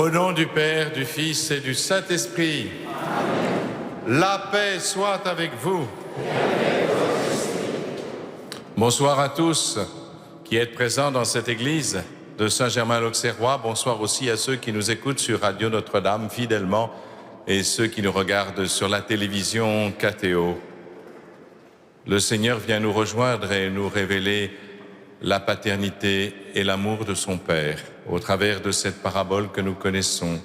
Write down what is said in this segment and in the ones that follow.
Au nom du Père, du Fils et du Saint-Esprit, la paix soit avec vous. Bonsoir à tous qui êtes présents dans cette église de Saint-Germain-l'Auxerrois. Bonsoir aussi à ceux qui nous écoutent sur Radio Notre-Dame fidèlement et ceux qui nous regardent sur la télévision KTO. Le Seigneur vient nous rejoindre et nous révéler la paternité et l'amour de son Père au travers de cette parabole que nous connaissons.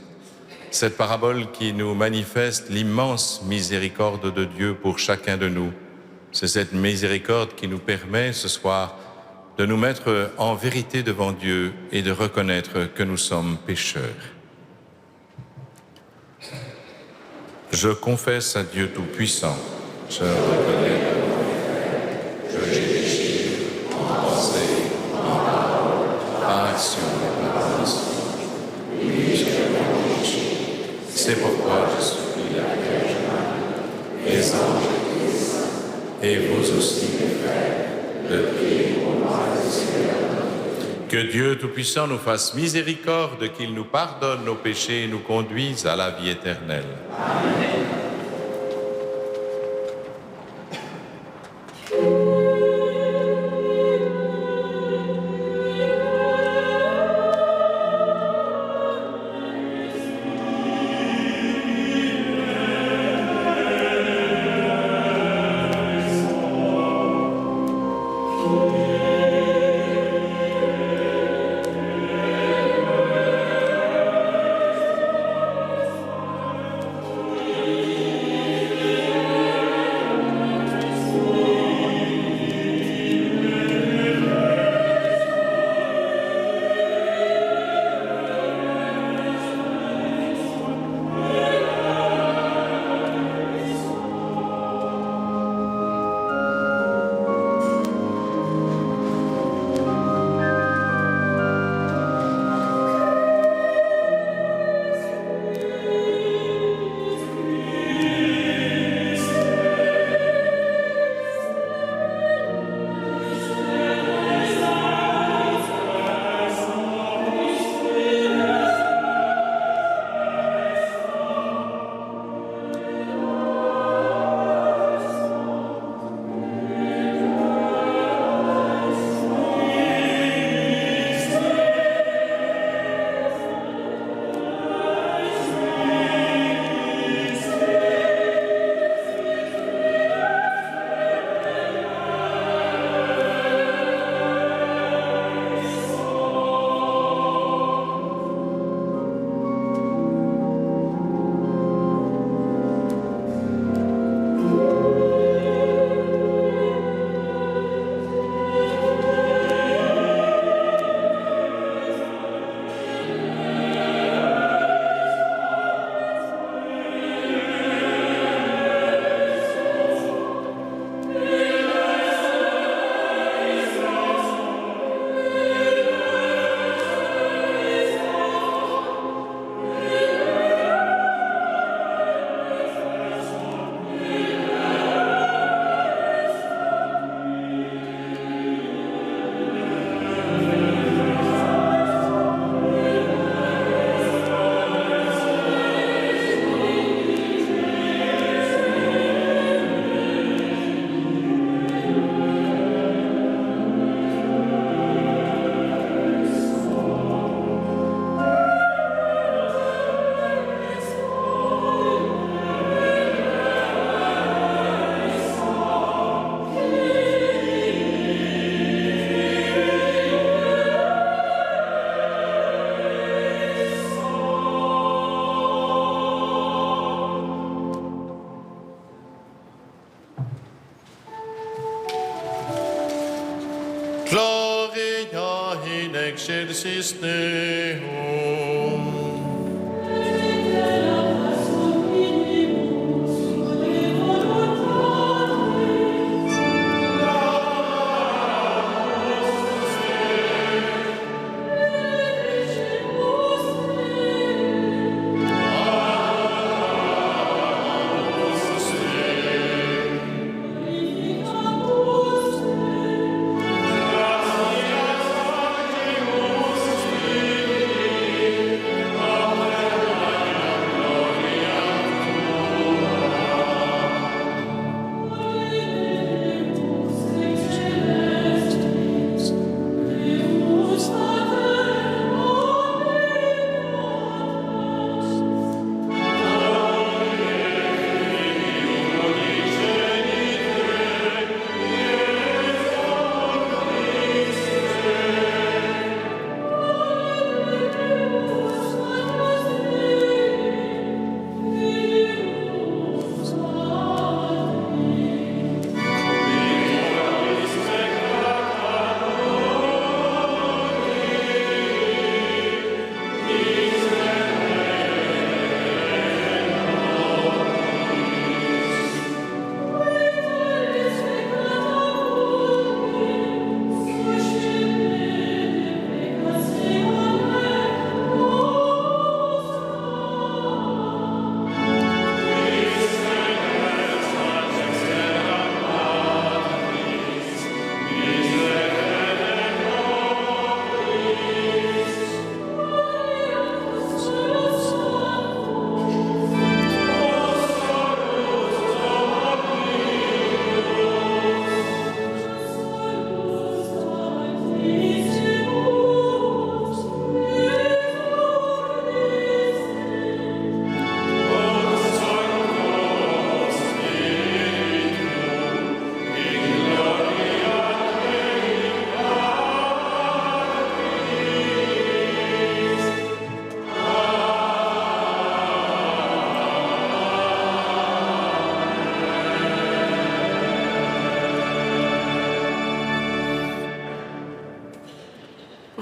Cette parabole qui nous manifeste l'immense miséricorde de Dieu pour chacun de nous. C'est cette miséricorde qui nous permet ce soir de nous mettre en vérité devant Dieu et de reconnaître que nous sommes pécheurs. Je confesse à Dieu Tout-Puissant, je reconnais que j'ai péché en pensée, en parole, par action et par omission. Oui, j'ai vraiment péché. C'est pourquoi je supplie la Vierge Marie, les anges et les saints, et vous aussi, mes frères, de prier pour moi, le Seigneur. Que Dieu Tout-Puissant nous fasse miséricorde, qu'il nous pardonne nos péchés et nous conduise à la vie éternelle. Amen. Gloria in excelsis Deum.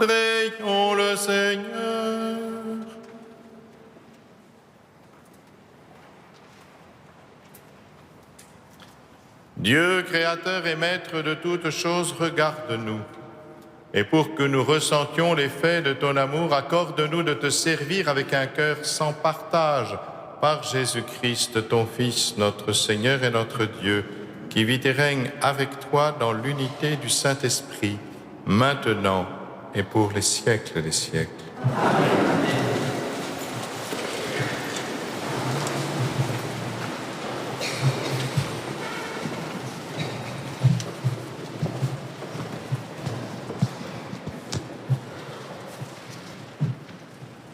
Prions le Seigneur. Dieu, créateur et maître de toutes choses, regarde-nous. Et pour que nous ressentions l'effet de ton amour, accorde-nous de te servir avec un cœur sans partage par Jésus-Christ, ton Fils, notre Seigneur et notre Dieu, qui vit et règne avec toi dans l'unité du Saint-Esprit, maintenant et pour les siècles des siècles.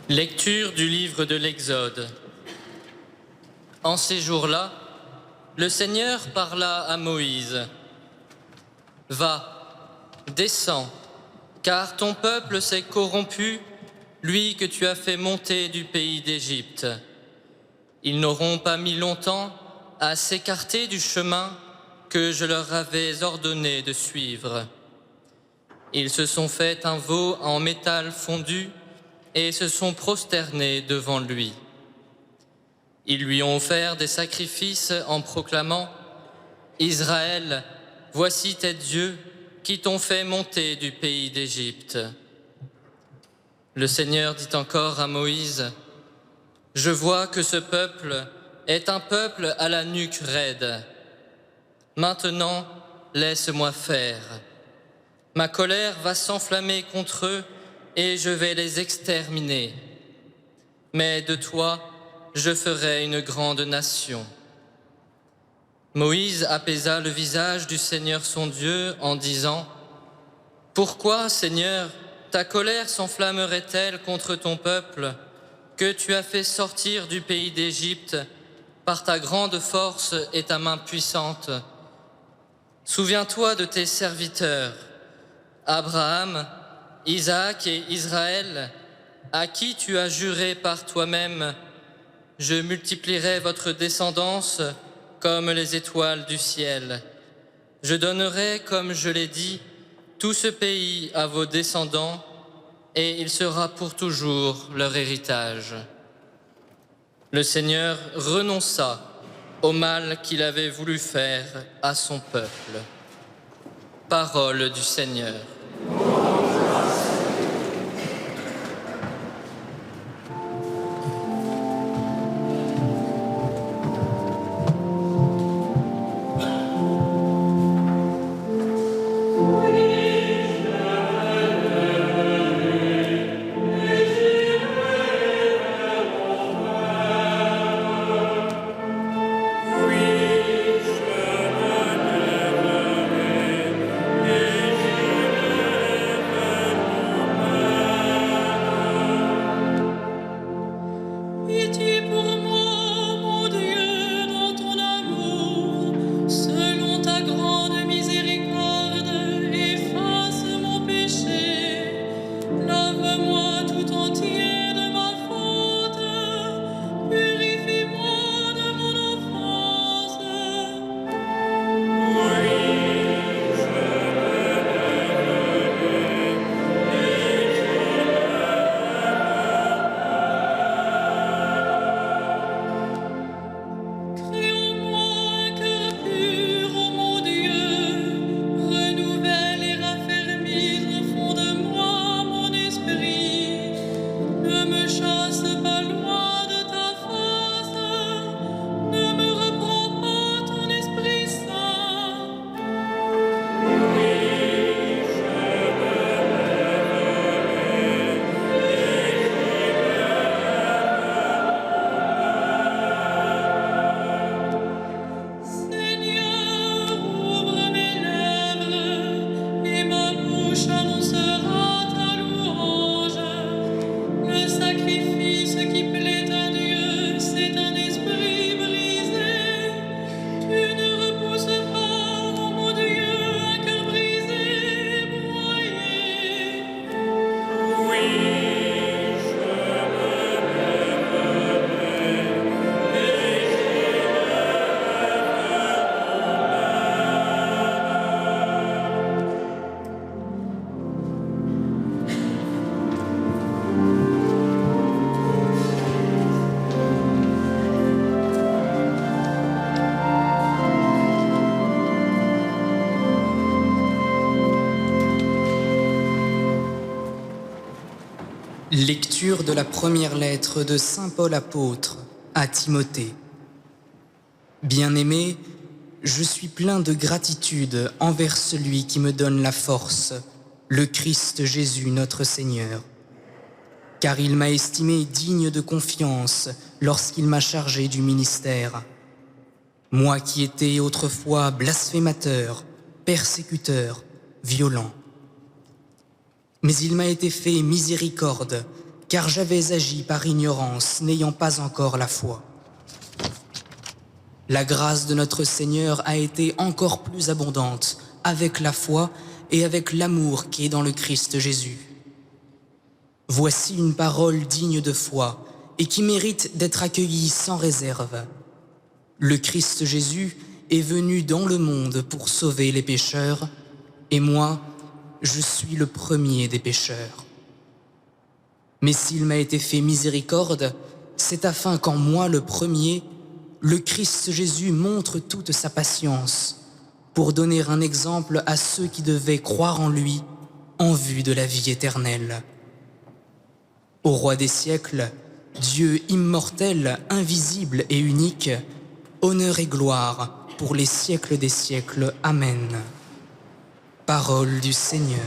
Lecture du livre de l'Exode. En ces jours-là, le Seigneur parla à Moïse. « Va, descends, car ton peuple s'est corrompu, lui que tu as fait monter du pays d'Égypte. Ils n'auront pas mis longtemps à s'écarter du chemin que je leur avais ordonné de suivre. Ils se sont fait un veau en métal fondu et se sont prosternés devant lui. Ils lui ont offert des sacrifices en proclamant « Israël, voici tes dieux qui t'ont fait monter du pays d'Égypte. » Le Seigneur dit encore à Moïse « Je vois que ce peuple est un peuple à la nuque raide. Maintenant, laisse-moi faire. Ma colère va s'enflammer contre eux et je vais les exterminer. Mais de toi, je ferai une grande nation. » Moïse apaisa le visage du Seigneur son Dieu en disant « Pourquoi, Seigneur, ta colère s'enflammerait-elle contre ton peuple que tu as fait sortir du pays d'Égypte par ta grande force et ta main puissante? Souviens-toi de tes serviteurs, Abraham, Isaac et Israël, à qui tu as juré par toi-même « Je multiplierai votre descendance comme les étoiles du ciel. Je donnerai, comme je l'ai dit, tout ce pays à vos descendants, et il sera pour toujours leur héritage. » Le Seigneur renonça au mal qu'il avait voulu faire à son peuple. Parole du Seigneur. Oui, je me lèverai et Lecture de la première lettre de Saint Paul apôtre à Timothée. Bien-aimé, je suis plein de gratitude envers celui qui me donne la force, le Christ Jésus notre Seigneur. Car il m'a estimé digne de confiance lorsqu'il m'a chargé du ministère. Moi qui étais autrefois blasphémateur, persécuteur, violent. Mais il m'a été fait miséricorde, car j'avais agi par ignorance, n'ayant pas encore la foi. La grâce de notre Seigneur a été encore plus abondante avec la foi et avec l'amour qui est dans le Christ Jésus. Voici une parole digne de foi et qui mérite d'être accueillie sans réserve. Le Christ Jésus est venu dans le monde pour sauver les pécheurs, et moi, je suis le premier des pécheurs. Mais s'il m'a été fait miséricorde, c'est afin qu'en moi, le premier, le Christ Jésus montre toute sa patience pour donner un exemple à ceux qui devaient croire en lui en vue de la vie éternelle. Au Roi des siècles, Dieu immortel, invisible et unique, honneur et gloire pour les siècles des siècles. Amen. Parole du Seigneur.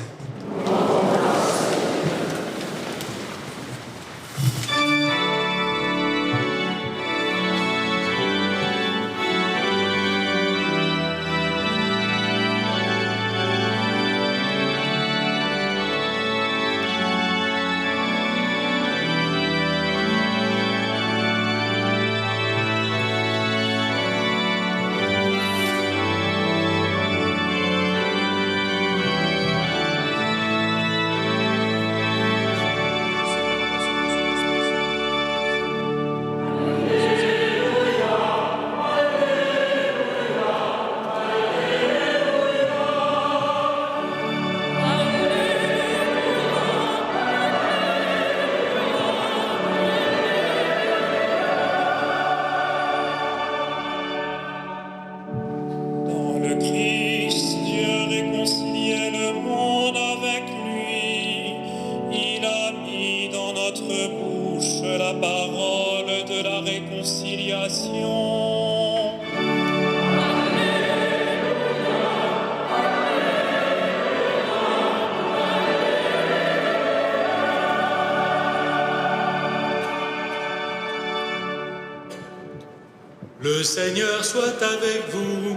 Le Seigneur soit avec vous.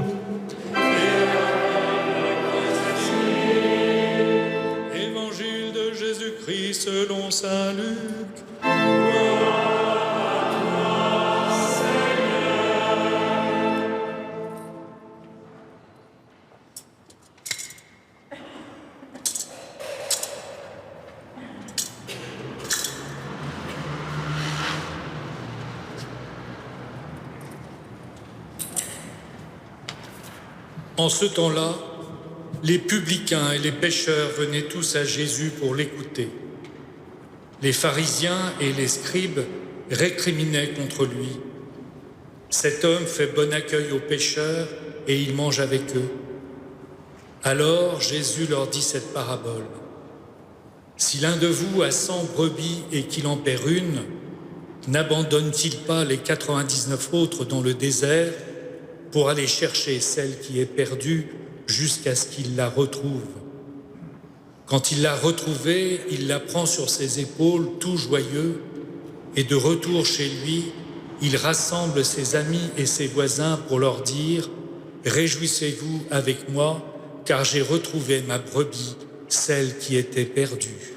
Évangile de Jésus-Christ selon saint Luc. En ce temps-là, les publicains et les pécheurs venaient tous à Jésus pour l'écouter. Les pharisiens et les scribes récriminaient contre lui. Cet homme fait bon accueil aux pécheurs et il mange avec eux. Alors Jésus leur dit cette parabole. Si l'un de vous a 100 brebis et qu'il en perd une, n'abandonne-t-il pas les 99 autres dans le désert pour aller chercher celle qui est perdue jusqu'à ce qu'il la retrouve? Quand il l'a retrouvée, il la prend sur ses épaules, tout joyeux, et de retour chez lui, il rassemble ses amis et ses voisins pour leur dire « Réjouissez-vous avec moi, car j'ai retrouvé ma brebis, celle qui était perdue. »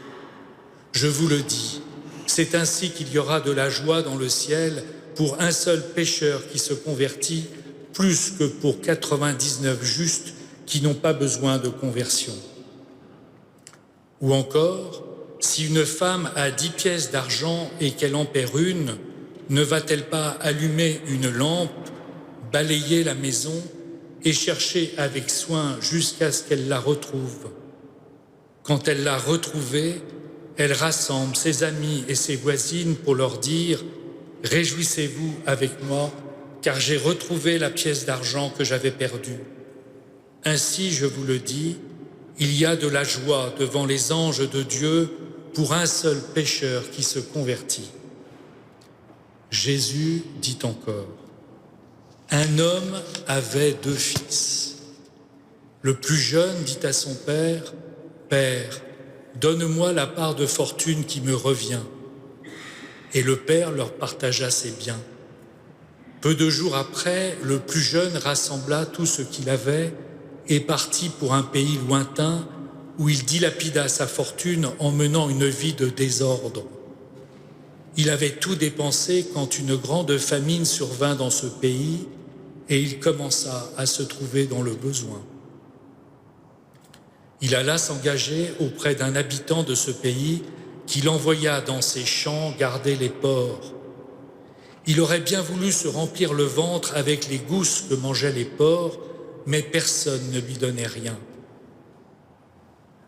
Je vous le dis, c'est ainsi qu'il y aura de la joie dans le ciel pour un seul pécheur qui se convertit, plus que pour 99 justes qui n'ont pas besoin de conversion. Ou encore, si une femme a 10 pièces d'argent et qu'elle en perd une, ne va-t-elle pas allumer une lampe, balayer la maison et chercher avec soin jusqu'à ce qu'elle la retrouve? Quand elle l'a retrouvée, elle rassemble ses amis et ses voisines pour leur dire « Réjouissez-vous avec moi, car j'ai retrouvé la pièce d'argent que j'avais perdue. » Ainsi, je vous le dis, il y a de la joie devant les anges de Dieu pour un seul pécheur qui se convertit. Jésus dit encore, un homme avait 2 fils. Le plus jeune dit à son père, « Père, donne-moi la part de fortune qui me revient. » Et le père leur partagea ses biens. Peu de jours après, le plus jeune rassembla tout ce qu'il avait et partit pour un pays lointain où il dilapida sa fortune en menant une vie de désordre. Il avait tout dépensé quand une grande famine survint dans ce pays et il commença à se trouver dans le besoin. Il alla s'engager auprès d'un habitant de ce pays qui l'envoya dans ses champs garder les porcs. Il aurait bien voulu se remplir le ventre avec les gousses que mangeaient les porcs, mais personne ne lui donnait rien.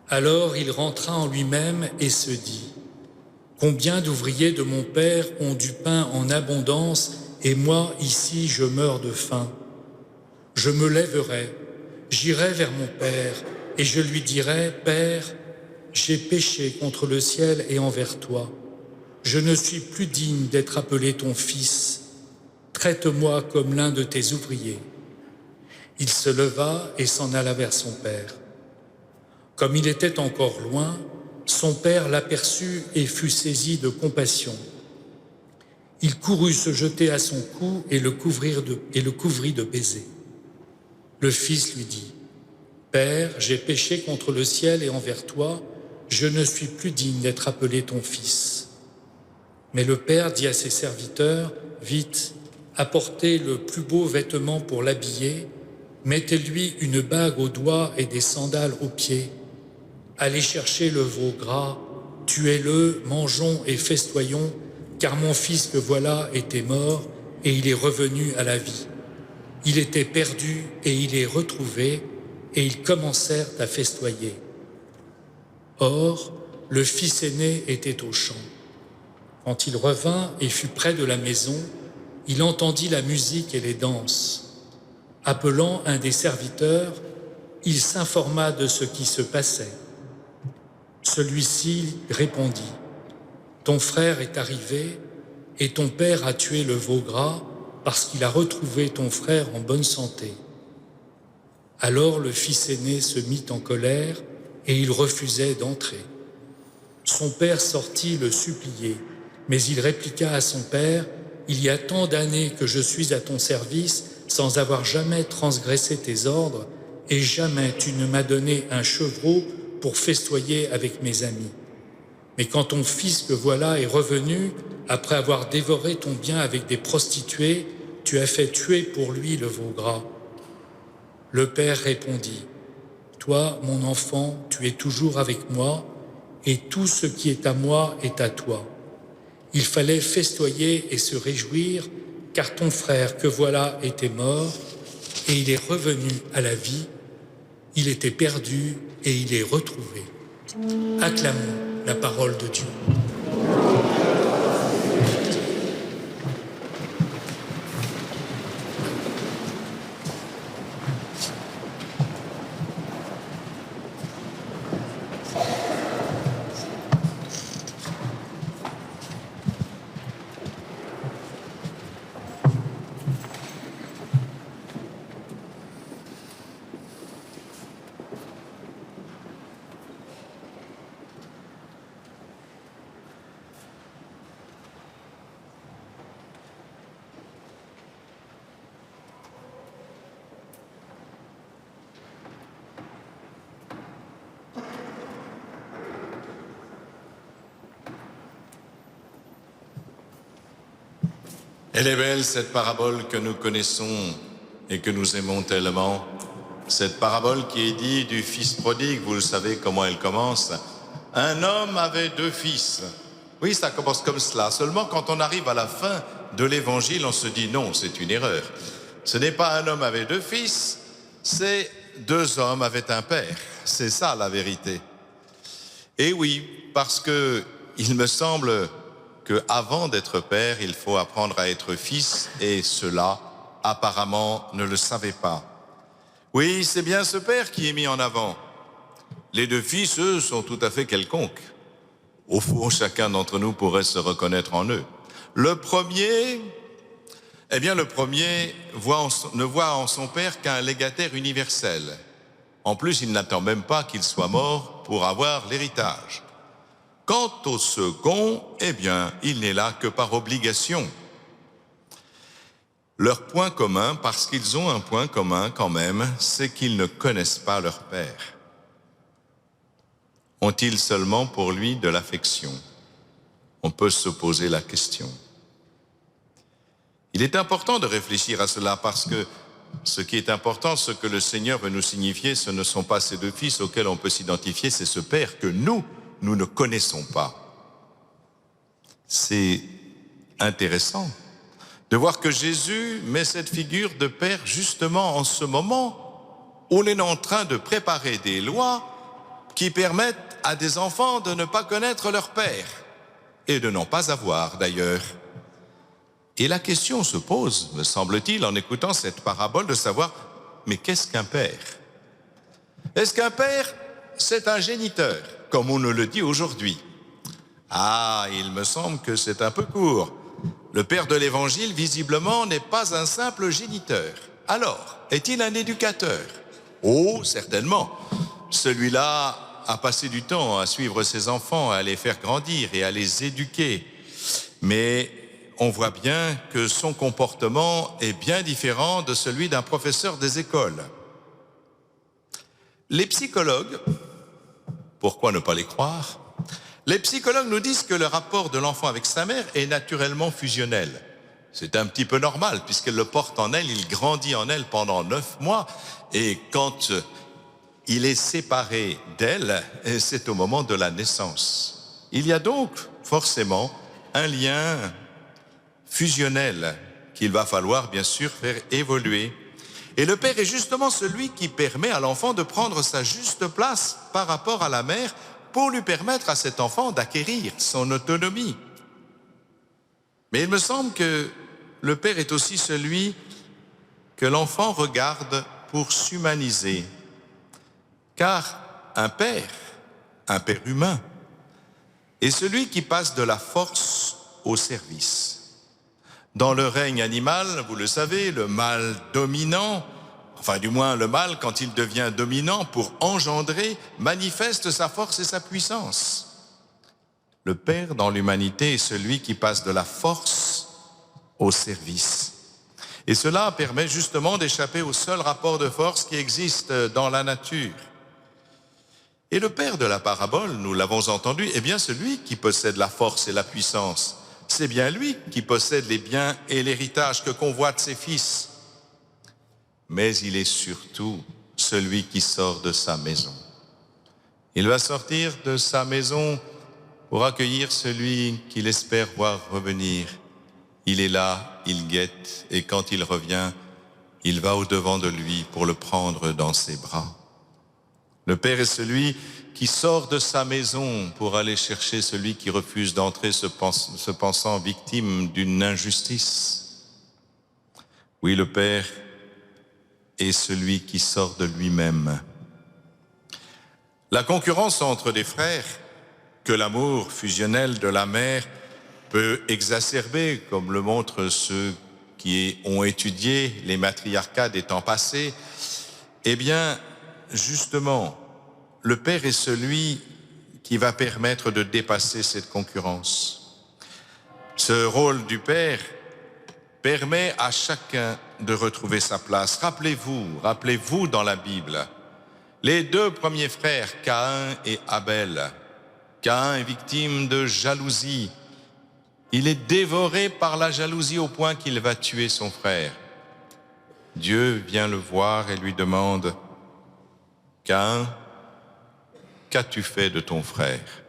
Alors il rentra en lui-même et se dit, « Combien d'ouvriers de mon père ont du pain en abondance et moi, ici, je meurs de faim. Je me lèverai, j'irai vers mon père et je lui dirai, « Père, j'ai péché contre le ciel et envers toi. Je ne suis plus digne d'être appelé ton fils. Traite-moi comme l'un de tes ouvriers. » Il se leva et s'en alla vers son père. Comme il était encore loin, son père l'aperçut et fut saisi de compassion. Il courut se jeter à son cou et le couvrit de baisers. Le fils lui dit, « Père, j'ai péché contre le ciel et envers toi, je ne suis plus digne d'être appelé ton fils. » Mais le père dit à ses serviteurs, « Vite, apportez le plus beau vêtement pour l'habiller, mettez-lui une bague au doigt et des sandales aux pieds. Allez chercher le veau gras, tuez-le, mangeons et festoyons, car mon fils que voilà était mort et il est revenu à la vie. Il était perdu et il est retrouvé, et ils commencèrent à festoyer. Or, le fils aîné était au champ. Quand il revint et fut près de la maison, il entendit la musique et les danses. Appelant un des serviteurs, il s'informa de ce qui se passait. Celui-ci répondit, « Ton frère est arrivé et ton père a tué le veau gras parce qu'il a retrouvé ton frère en bonne santé. » Alors le fils aîné se mit en colère et il refusait d'entrer. Son père sortit le supplier, mais il répliqua à son père, « Il y a tant d'années que je suis à ton service sans avoir jamais transgressé tes ordres, et jamais tu ne m'as donné un chevreau pour festoyer avec mes amis. Mais quand ton fils que voilà est revenu, après avoir dévoré ton bien avec des prostituées, tu as fait tuer pour lui le veau gras. » Le père répondit, « Toi, mon enfant, tu es toujours avec moi, et tout ce qui est à moi est à toi. Il fallait festoyer et se réjouir, car ton frère que voilà était mort, et il est revenu à la vie. Il était perdu et il est retrouvé. » Acclamons la parole de Dieu. Elle est belle cette parabole que nous connaissons et que nous aimons tellement. Cette parabole qui est dit du fils prodigue, vous le savez comment elle commence. Un homme avait 2 fils. Oui, ça commence comme cela. Seulement quand on arrive à la fin de l'évangile, on se dit non, c'est une erreur. Ce n'est pas un homme avait 2 fils, c'est 2 hommes avaient un père. C'est ça la vérité. Et oui, parce que il me semble qu'avant d'être père, il faut apprendre à être fils, et cela, apparemment, ne le savait pas. Oui, c'est bien ce père qui est mis en avant. Les 2 fils, eux, sont tout à fait quelconques. Au fond, chacun d'entre nous pourrait se reconnaître en eux. Le premier ne voit en son père qu'un légataire universel. En plus, il n'attend même pas qu'il soit mort pour avoir l'héritage. Quant au second, il n'est là que par obligation. Leur point commun, parce qu'ils ont un point commun quand même, c'est qu'ils ne connaissent pas leur père. Ont-ils seulement pour lui de l'affection? On peut se poser la question. Il est important de réfléchir à cela parce que ce qui est important, ce que le Seigneur veut nous signifier, ce ne sont pas ces deux fils auxquels on peut s'identifier, c'est ce Père que nous ne connaissons pas. C'est intéressant de voir que Jésus met cette figure de Père justement en ce moment où on est en train de préparer des lois qui permettent à des enfants de ne pas connaître leur Père et de n'en pas avoir d'ailleurs. Et la question se pose, me semble-t-il, en écoutant cette parabole, de savoir, mais qu'est-ce qu'un père? Est-ce qu'un père, c'est un géniteur, comme on nous le dit aujourd'hui? Ah, il me semble que c'est un peu court. Le père de l'Évangile, visiblement, n'est pas un simple géniteur. Alors, est-il un éducateur? Oh, certainement. Celui-là a passé du temps à suivre ses enfants, à les faire grandir et à les éduquer. Mais on voit bien que son comportement est bien différent de celui d'un professeur des écoles. Les psychologues, pourquoi ne pas les croire? Les psychologues nous disent que le rapport de l'enfant avec sa mère est naturellement fusionnel. C'est un petit peu normal puisqu'elle le porte en elle, il grandit en elle pendant 9 mois et quand il est séparé d'elle, c'est au moment de la naissance. Il y a donc forcément un lien fusionnel qu'il va falloir bien sûr faire évoluer. Et le père est justement celui qui permet à l'enfant de prendre sa juste place par rapport à la mère pour lui permettre à cet enfant d'acquérir son autonomie. Mais il me semble que le père est aussi celui que l'enfant regarde pour s'humaniser. Car un père humain, est celui qui passe de la force au service. Dans le règne animal, vous le savez, le mâle dominant, enfin du moins le mâle quand il devient dominant pour engendrer, manifeste sa force et sa puissance. Le Père dans l'humanité est celui qui passe de la force au service. Et cela permet justement d'échapper au seul rapport de force qui existe dans la nature. Et le Père de la parabole, nous l'avons entendu, est bien celui qui possède la force et la puissance. C'est bien lui qui possède les biens et l'héritage que convoitent ses fils. Mais il est surtout celui qui sort de sa maison. Il va sortir de sa maison pour accueillir celui qu'il espère voir revenir. Il est là, il guette, et quand il revient, il va au-devant de lui pour le prendre dans ses bras. Le Père est celui qui sort de sa maison pour aller chercher celui qui refuse d'entrer se pensant victime d'une injustice. Oui, le Père est celui qui sort de lui-même. La concurrence entre des frères que l'amour fusionnel de la mère peut exacerber, comme le montrent ceux qui ont étudié les matriarcats des temps passés, eh bien, justement, le Père est celui qui va permettre de dépasser cette concurrence. Ce rôle du Père permet à chacun de retrouver sa place. Rappelez-vous dans la Bible, les 2 premiers frères, Caïn et Abel. Caïn est victime de jalousie. Il est dévoré par la jalousie au point qu'il va tuer son frère. Dieu vient le voir et lui demande, « Caïn, qu'as-tu fait de ton frère ?»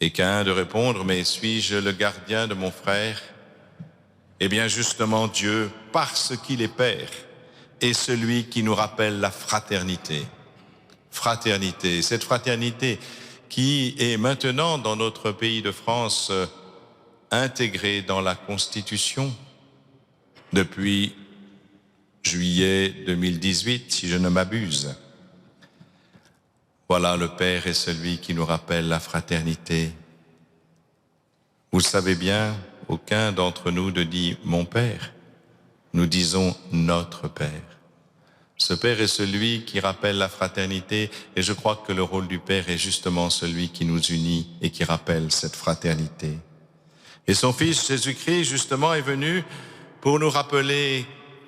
Et Caïn de répondre, « Mais suis-je le gardien de mon frère ?» Eh bien justement Dieu, parce qu'il est Père, est celui qui nous rappelle la fraternité. Fraternité, cette fraternité qui est maintenant dans notre pays de France intégrée dans la Constitution depuis juillet 2018, si je ne m'abuse. Voilà, le Père est celui qui nous rappelle la fraternité. Vous le savez bien, aucun d'entre nous ne dit « mon Père ». Nous disons « notre Père ». Ce Père est celui qui rappelle la fraternité et je crois que le rôle du Père est justement celui qui nous unit et qui rappelle cette fraternité. Et son Fils Jésus-Christ justement est venu pour nous rappeler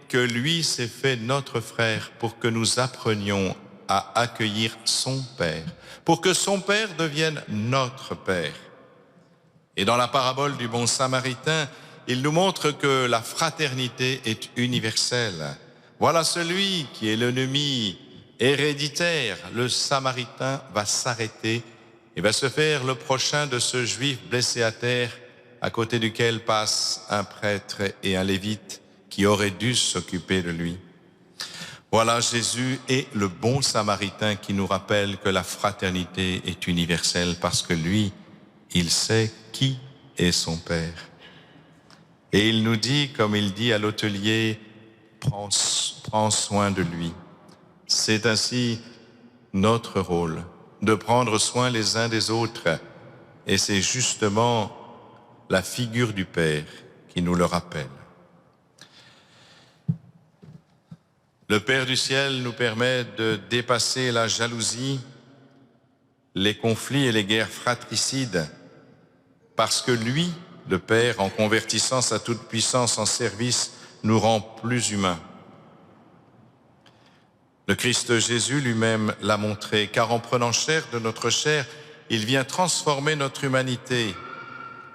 que lui s'est fait notre frère pour que nous apprenions à accueillir son Père, pour que son Père devienne notre Père. Et dans la parabole du bon Samaritain, il nous montre que la fraternité est universelle. Voilà celui qui est l'ennemi héréditaire. Le Samaritain va s'arrêter et va se faire le prochain de ce Juif blessé à terre, à côté duquel passe un prêtre et un lévite qui auraient dû s'occuper de lui. Voilà Jésus est le bon Samaritain qui nous rappelle que la fraternité est universelle parce que lui, il sait qui est son Père. Et il nous dit, comme il dit à l'hôtelier, prends soin de lui. C'est ainsi notre rôle, de prendre soin les uns des autres. Et c'est justement la figure du Père qui nous le rappelle. Le Père du ciel nous permet de dépasser la jalousie, les conflits et les guerres fratricides, parce que lui, le Père, en convertissant sa toute-puissance en service, nous rend plus humains. Le Christ Jésus lui-même l'a montré, car en prenant chair de notre chair, il vient transformer notre humanité,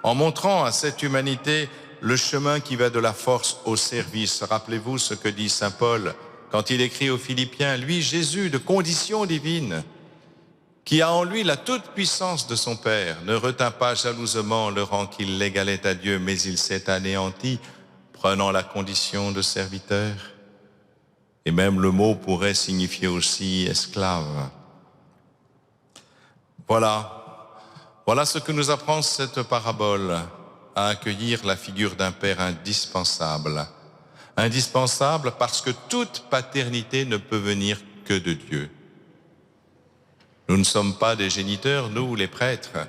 en montrant à cette humanité le chemin qui va de la force au service. Rappelez-vous ce que dit saint Paul quand il écrit aux Philippiens, lui, Jésus, de condition divine, qui a en lui la toute-puissance de son Père, ne retint pas jalousement le rang qu'il l'égalait à Dieu, mais il s'est anéanti, prenant la condition de serviteur. Et même le mot pourrait signifier aussi esclave. Voilà ce que nous apprend cette parabole, à accueillir la figure d'un Père indispensable. Indispensable parce que toute paternité ne peut venir que de Dieu. Nous ne sommes pas des géniteurs, nous les prêtres,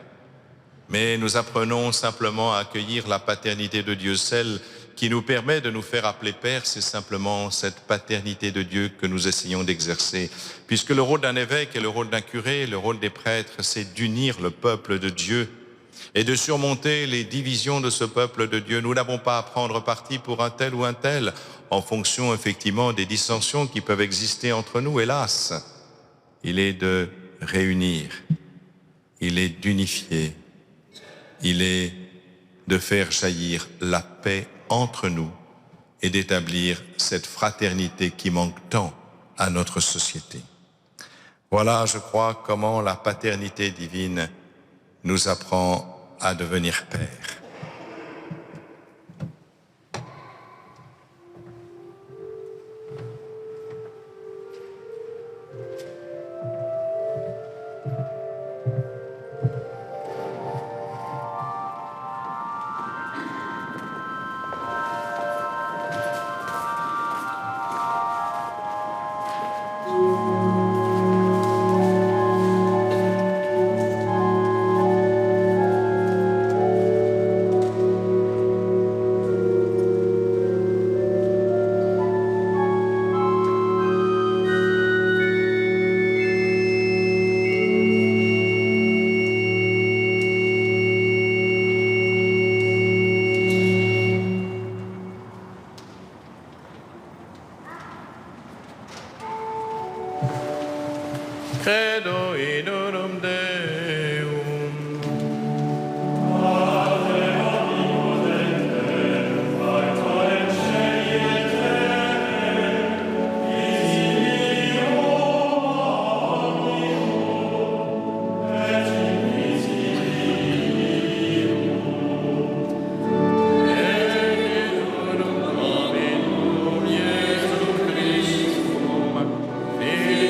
mais nous apprenons simplement à accueillir la paternité de Dieu, celle qui nous permet de nous faire appeler Père, c'est simplement cette paternité de Dieu que nous essayons d'exercer. Puisque le rôle d'un évêque et le rôle d'un curé, le rôle des prêtres, c'est d'unir le peuple de Dieu et de surmonter les divisions de ce peuple de Dieu. Nous n'avons pas à prendre parti pour un tel ou un tel, en fonction effectivement des dissensions qui peuvent exister entre nous, hélas. Il est de réunir, il est d'unifier, il est de faire jaillir la paix entre nous et d'établir cette fraternité qui manque tant à notre société. Voilà, je crois, comment la paternité divine nous apprend à devenir père. Credo in unum Deum.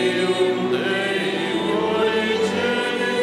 Deum Dei origine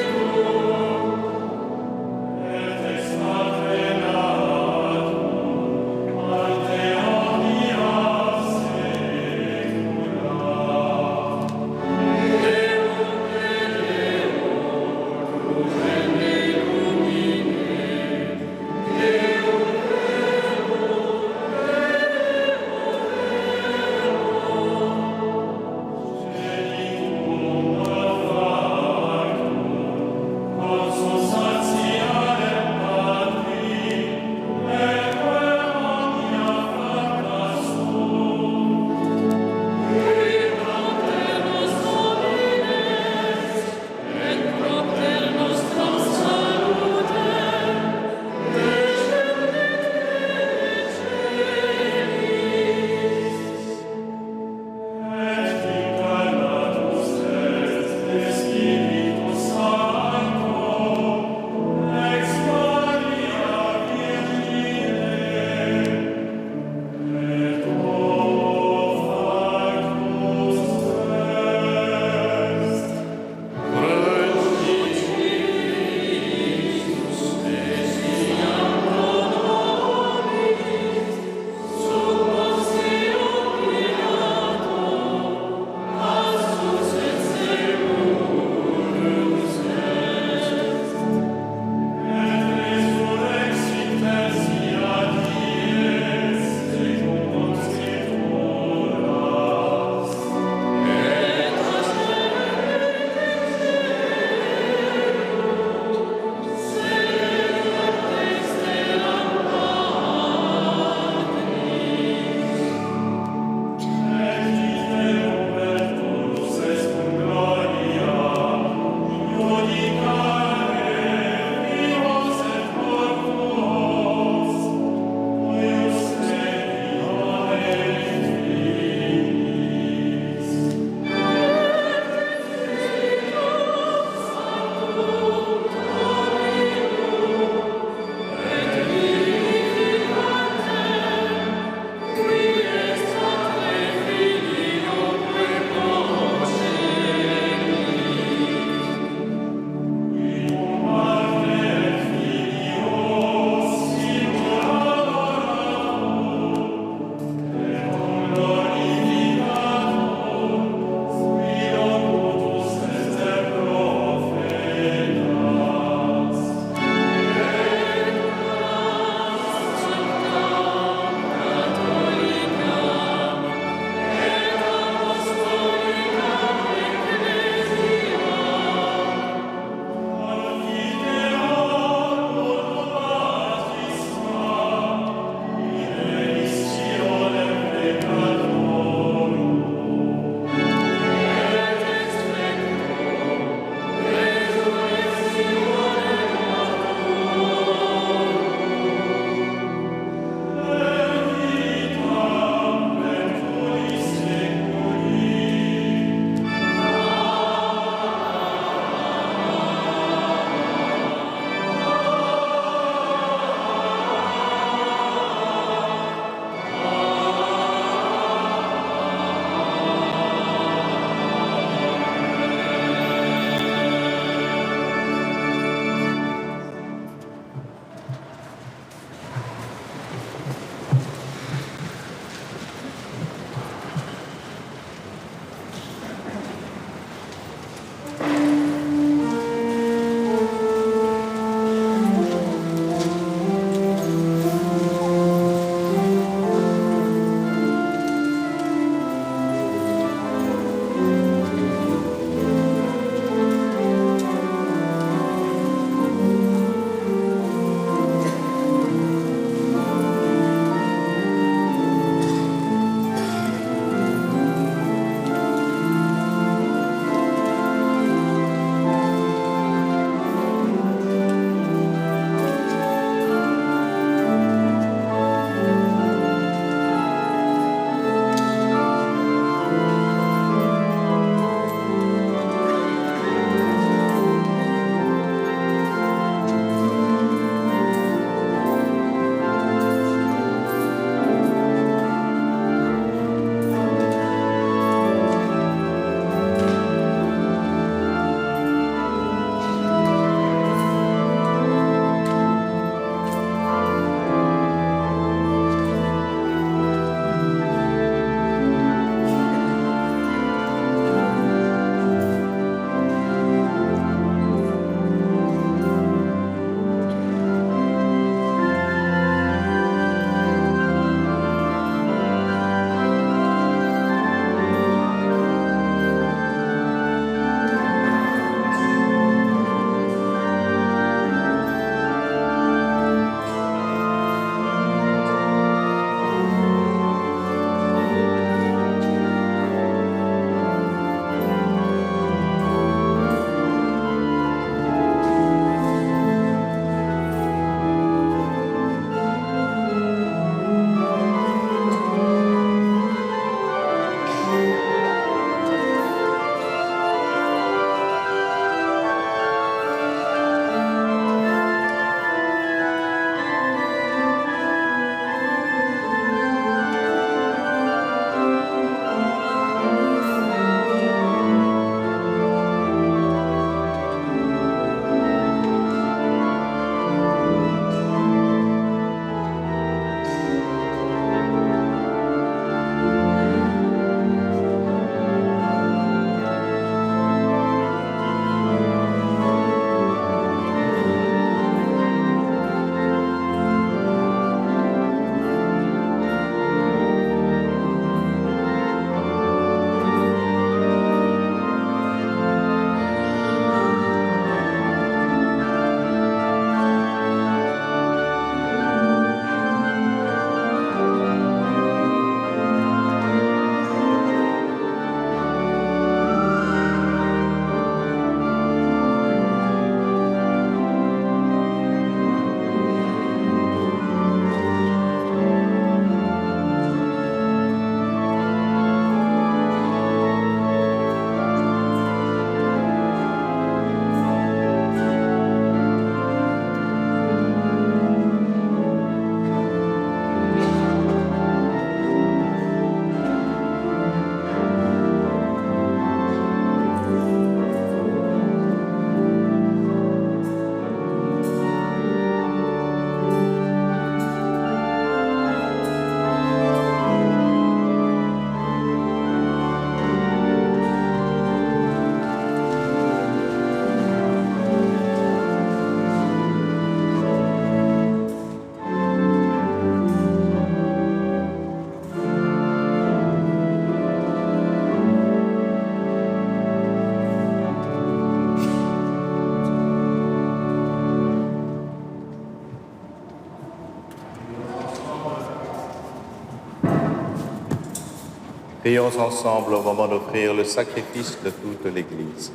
Prions ensemble au moment d'offrir le sacrifice de toute l'Église.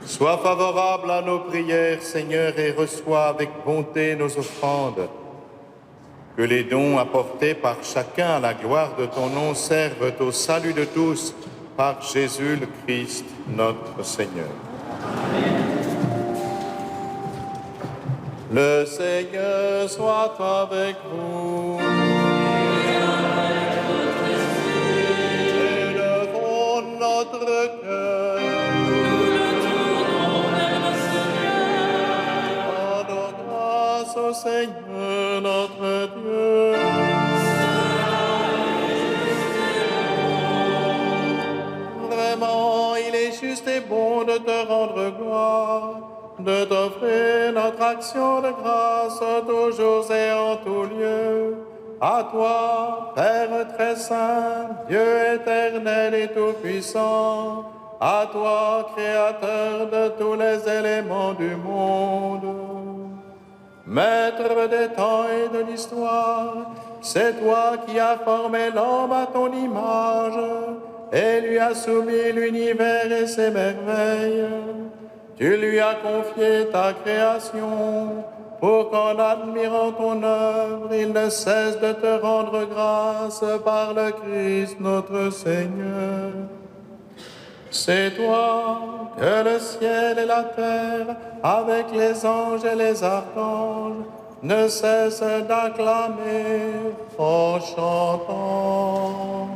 Sois favorable à nos prières, Seigneur, et reçois avec bonté nos offrandes. Que les dons apportés par chacun à la gloire de ton nom servent au salut de tous, par Jésus le Christ, notre Seigneur. Le Seigneur soit avec vous. Élevons notre cœur. Rendons grâce au Seigneur notre Dieu. Vraiment, il est juste et bon de te rendre gloire, de t'offrir notre action de grâce toujours et en tout lieu. À toi, Père très saint, Dieu éternel et tout-puissant, à toi, Créateur de tous les éléments du monde. Maître des temps et de l'histoire, c'est toi qui as formé l'homme à ton image et lui as soumis l'univers et ses merveilles. Tu lui as confié ta création pour qu'en admirant ton œuvre, il ne cesse de te rendre grâce par le Christ notre Seigneur. C'est toi que le ciel et la terre, avec les anges et les archanges, ne cessent d'acclamer en chantant.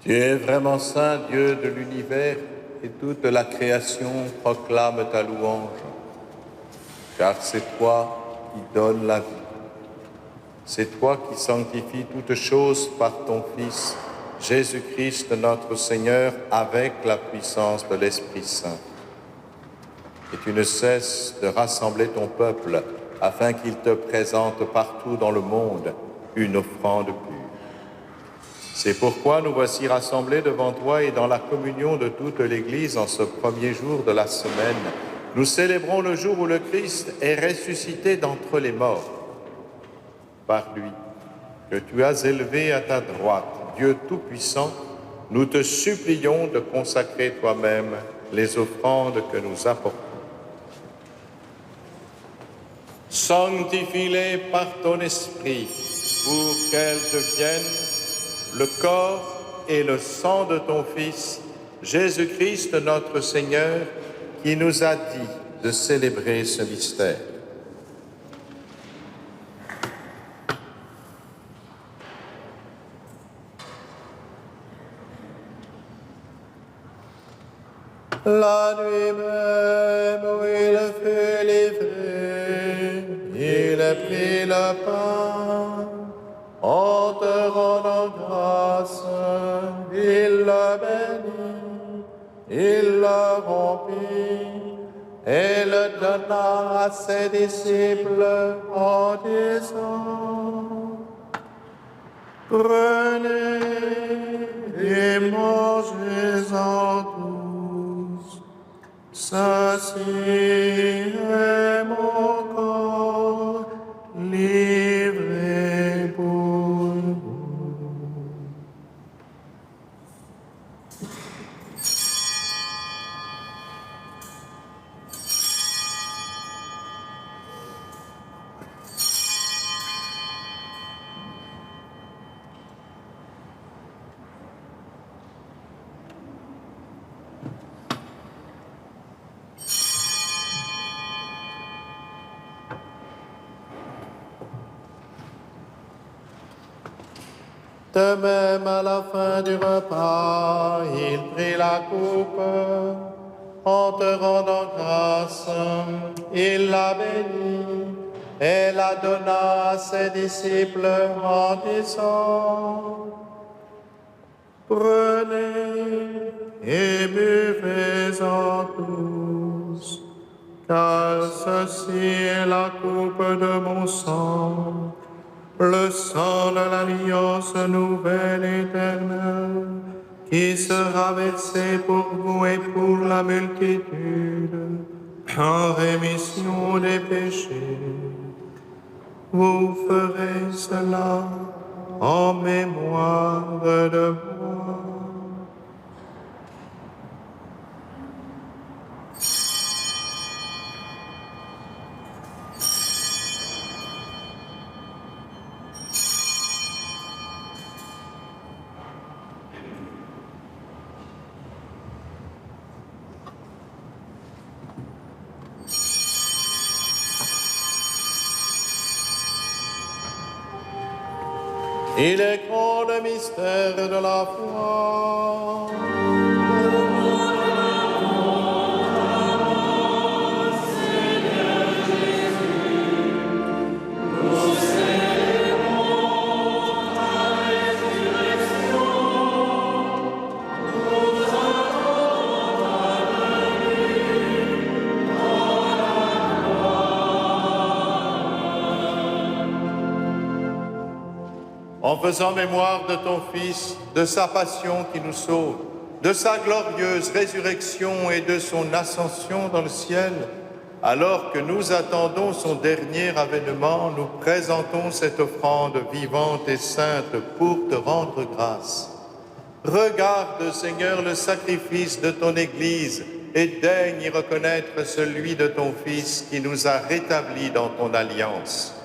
Tu es vraiment saint, Dieu de l'univers, et toute la création proclame ta louange. Car c'est toi qui donnes la vie. C'est toi qui sanctifies toutes choses par ton Fils, Jésus-Christ notre Seigneur, avec la puissance de l'Esprit Saint. Et tu ne cesses de rassembler ton peuple afin qu'il te présente partout dans le monde une offrande pure. C'est pourquoi nous voici rassemblés devant toi et dans la communion de toute l'Église en ce premier jour de la semaine. Nous célébrons le jour où le Christ est ressuscité d'entre les morts. Par lui, que tu as élevé à ta droite, Dieu Tout-Puissant, nous te supplions de consacrer toi-même les offrandes que nous apportons. Sanctifie-les par ton esprit pour qu'elles deviennent le corps et le sang de ton Fils, Jésus-Christ notre Seigneur, qui nous a dit de célébrer ce mystère. La nuit même où il fut livré, il a pris le pain. En te rendant grâce, il le bénit, il le rompit et le donna à ses disciples en disant: Prenez et mangez-en tous. Ceci est mon corps livré pour vous. De même, à la fin du repas, il prit la coupe. En te rendant grâce, il la bénit et la donna à ses disciples en disant: Prenez et buvez-en tous, car ceci est la coupe de mon sang, le sang de l'alliance nouvelle éternelle, qui sera versé pour vous et pour la multitude, en rémission des péchés. Vous ferez cela en mémoire de moi. Il est grand le mystère de la foi. En faisant mémoire de ton Fils, de sa passion qui nous sauve, de sa glorieuse résurrection et de son ascension dans le ciel, alors que nous attendons son dernier avènement, nous présentons cette offrande vivante et sainte pour te rendre grâce. Regarde, Seigneur, le sacrifice de ton Église et daigne y reconnaître celui de ton Fils qui nous a rétablis dans ton alliance.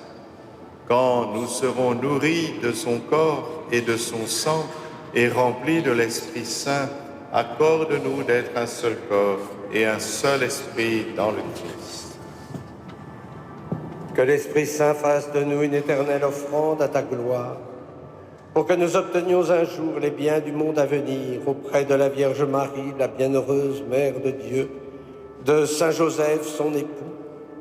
Quand nous serons nourris de son corps et de son sang et remplis de l'Esprit Saint, accorde-nous d'être un seul corps et un seul esprit dans le Christ. Que l'Esprit Saint fasse de nous une éternelle offrande à ta gloire, pour que nous obtenions un jour les biens du monde à venir auprès de la Vierge Marie, la bienheureuse Mère de Dieu, de Saint Joseph, son époux,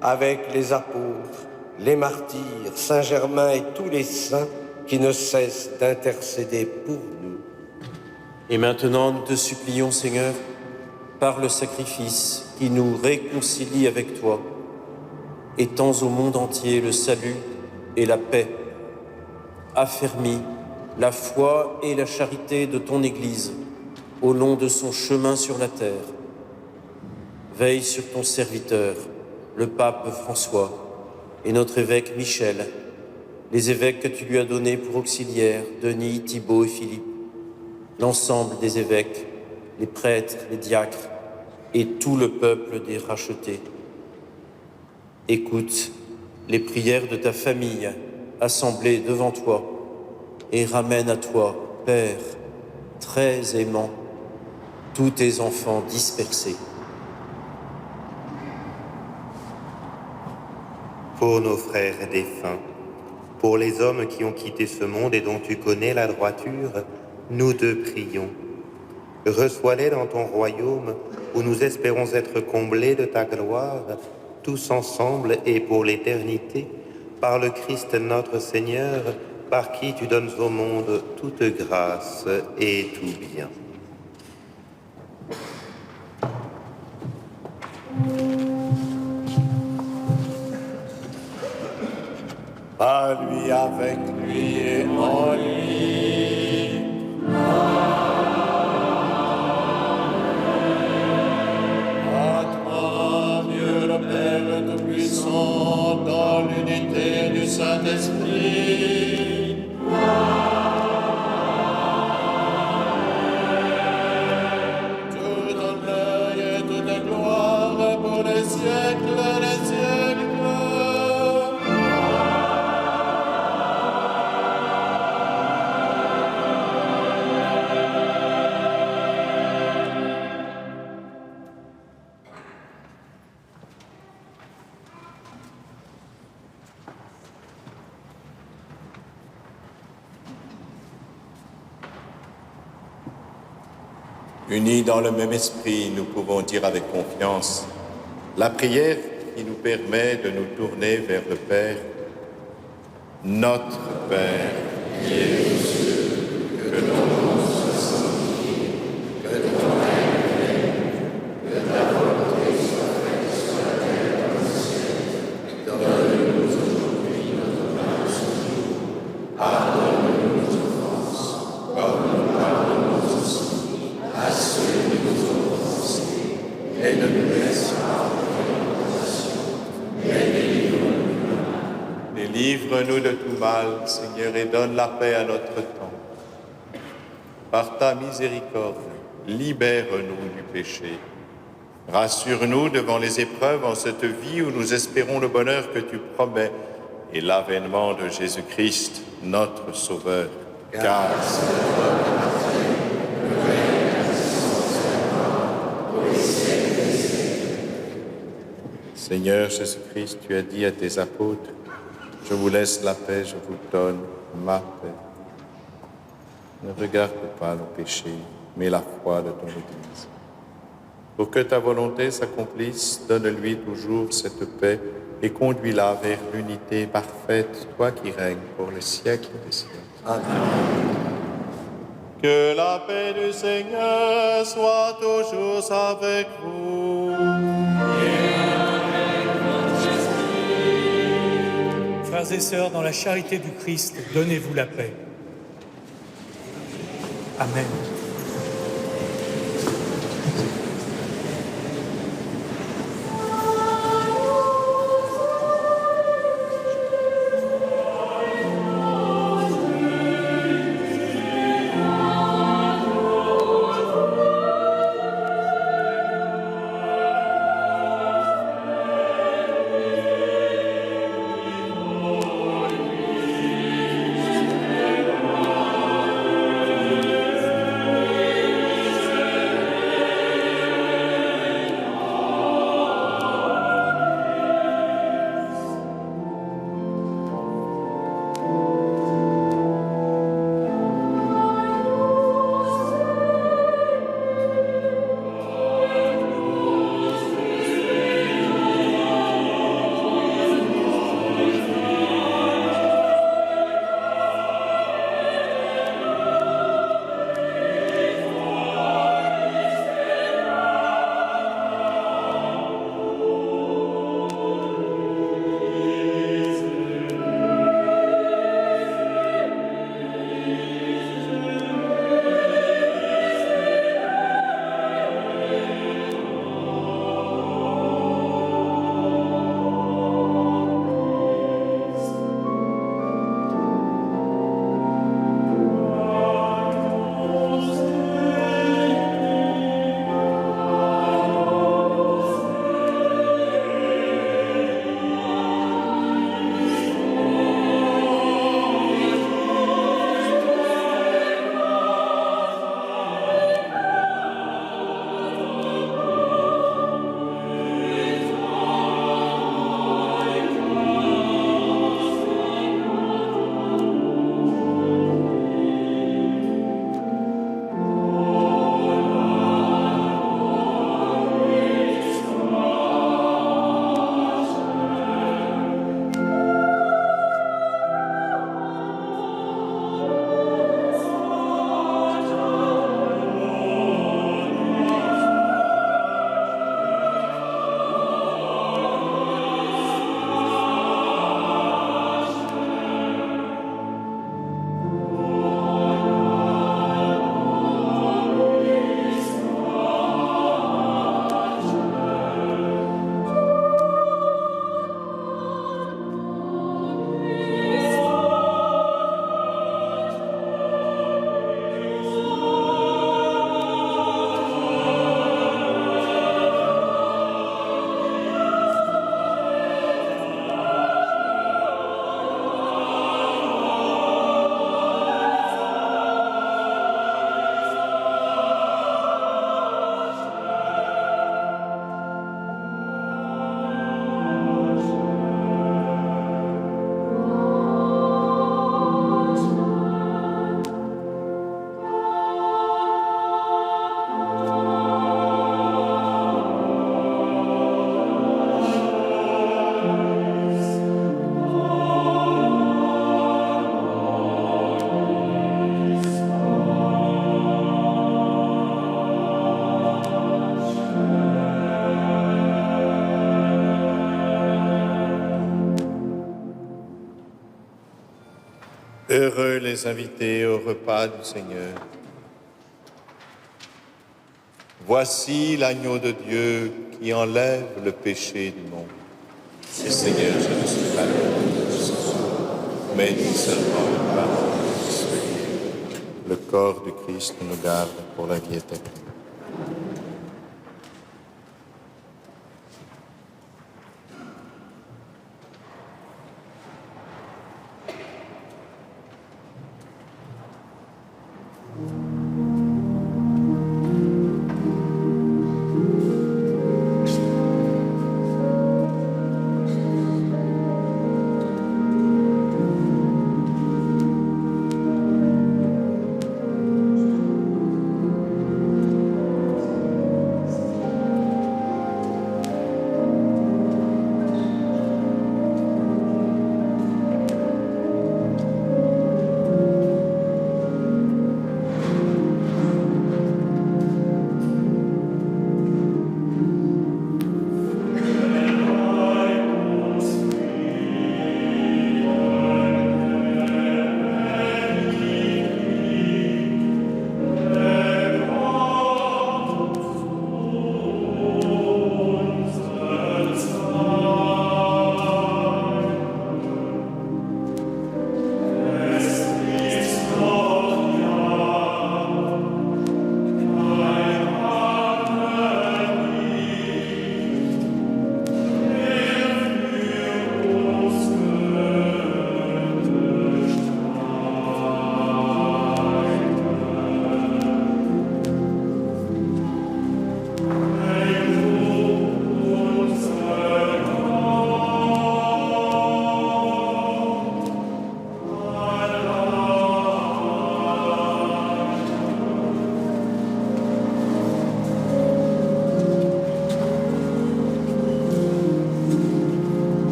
avec les apôtres, les martyrs, Saint Germain et tous les saints qui ne cessent d'intercéder pour nous. Et maintenant, nous te supplions, Seigneur, par le sacrifice qui nous réconcilie avec toi, étends au monde entier le salut et la paix. Affermis la foi et la charité de ton Église au long de son chemin sur la terre. Veille sur ton serviteur, le pape François, et notre évêque Michel, les évêques que tu lui as donnés pour auxiliaires, Denis, Thibaut et Philippe, l'ensemble des évêques, les prêtres, les diacres et tout le peuple des rachetés. Écoute les prières de ta famille assemblée devant toi et ramène à toi, Père, très aimant, tous tes enfants dispersés. Pour nos frères défunts, pour les hommes qui ont quitté ce monde et dont tu connais la droiture, nous te prions. Reçois-les dans ton royaume où nous espérons être comblés de ta gloire, tous ensemble et pour l'éternité, par le Christ notre Seigneur, par qui tu donnes au monde toute grâce et tout bien. par lui, avec lui et en lui. À toi, Dieu le Père Tout-Puissant, dans l'unité du Saint-Esprit. Tout honneur et toute gloire pour les siècles des siècles. Unis dans le même esprit, nous pouvons dire avec confiance la prière qui nous permet de nous tourner vers le Père. Notre Père, qui es aux cieux, que ton nom soit sanctifié, que ton règne vienne, que ta volonté soit faite sur la terre comme au ciel. Donne-nous aujourd'hui notre pain de ce jour. Pardonne-nous nos offenses, comme nous pardonnons aussi à ceux qui nous ont offensés, et ne nous laisse pas entrer en tentation, mais délivre-nous du mal. Délivre-nous de tout mal, Seigneur, et donne la paix à notre temps. Par ta miséricorde, libère-nous du péché. Rassure-nous devant les épreuves en cette vie où nous espérons le bonheur que tu promets et l'avènement de Jésus-Christ, notre Sauveur. Car c'est toi, Seigneur Jésus-Christ, tu as dit à tes apôtres, « Je vous laisse la paix, je vous donne ma paix. » Ne regarde pas nos péchés, mais la foi de ton Église. Pour que ta volonté s'accomplisse, donne-lui toujours cette paix et conduis-la vers l'unité parfaite, toi qui règnes pour les siècles des siècles. Amen. Que la paix du Seigneur soit toujours avec vous. Frères et sœurs, dans la charité du Christ, donnez-vous la paix. Amen. Heureux les invités au repas du Seigneur. Voici l'agneau de Dieu qui enlève le péché du monde. Seigneur, je ne suis pas digne de ce soir, mais dis seulement une parole. Le corps du Christ nous garde pour la vie éternelle.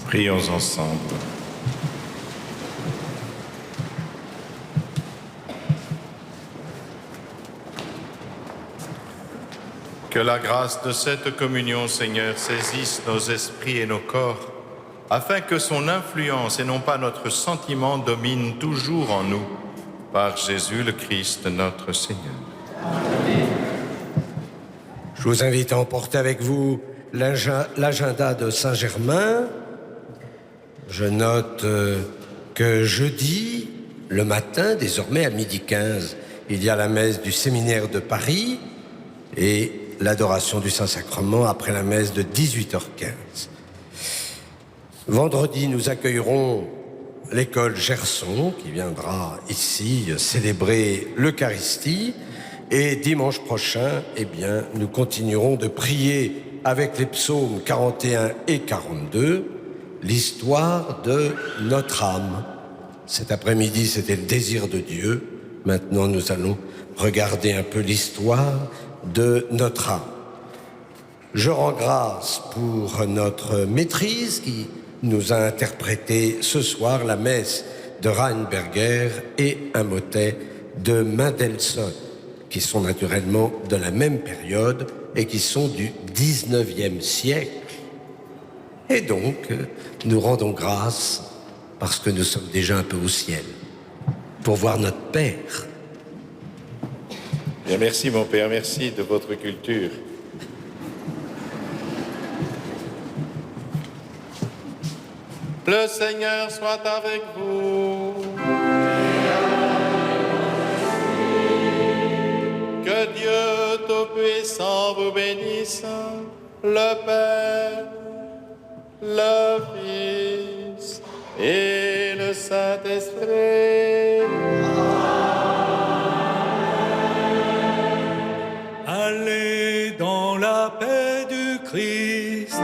Prions ensemble. Que la grâce de cette communion, Seigneur, saisisse nos esprits et nos corps, afin que son influence et non pas notre sentiment domine toujours en nous, par Jésus le Christ, notre Seigneur. Je vous invite à emporter avec vous l'agenda de Saint-Germain. Je note que jeudi, le matin, désormais à 12h15, il y a la messe du séminaire de Paris et l'adoration du Saint-Sacrement après la messe de 18h15. Vendredi, nous accueillerons l'école Gerson qui viendra ici célébrer l'Eucharistie. Et dimanche prochain, eh bien, nous continuerons de prier avec les psaumes 41 et 42, l'histoire de notre âme. Cet après-midi, c'était le désir de Dieu. Maintenant, nous allons regarder un peu l'histoire de notre âme. Je rends grâce pour notre maîtrise qui nous a interprété ce soir la messe de Rheinberger et un motet de Mendelssohn, qui sont naturellement de la même période et qui sont du 19e siècle. Et donc, nous rendons grâce parce que nous sommes déjà un peu au ciel, pour voir notre Père. Bien, merci mon Père, merci de votre culture. Le Seigneur soit avec vous. Que Dieu Tout-Puissant vous bénisse, le Père, le Fils et le Saint-Esprit. Allez dans la paix du Christ.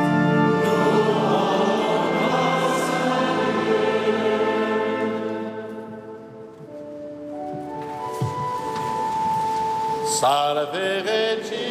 Salve Regina.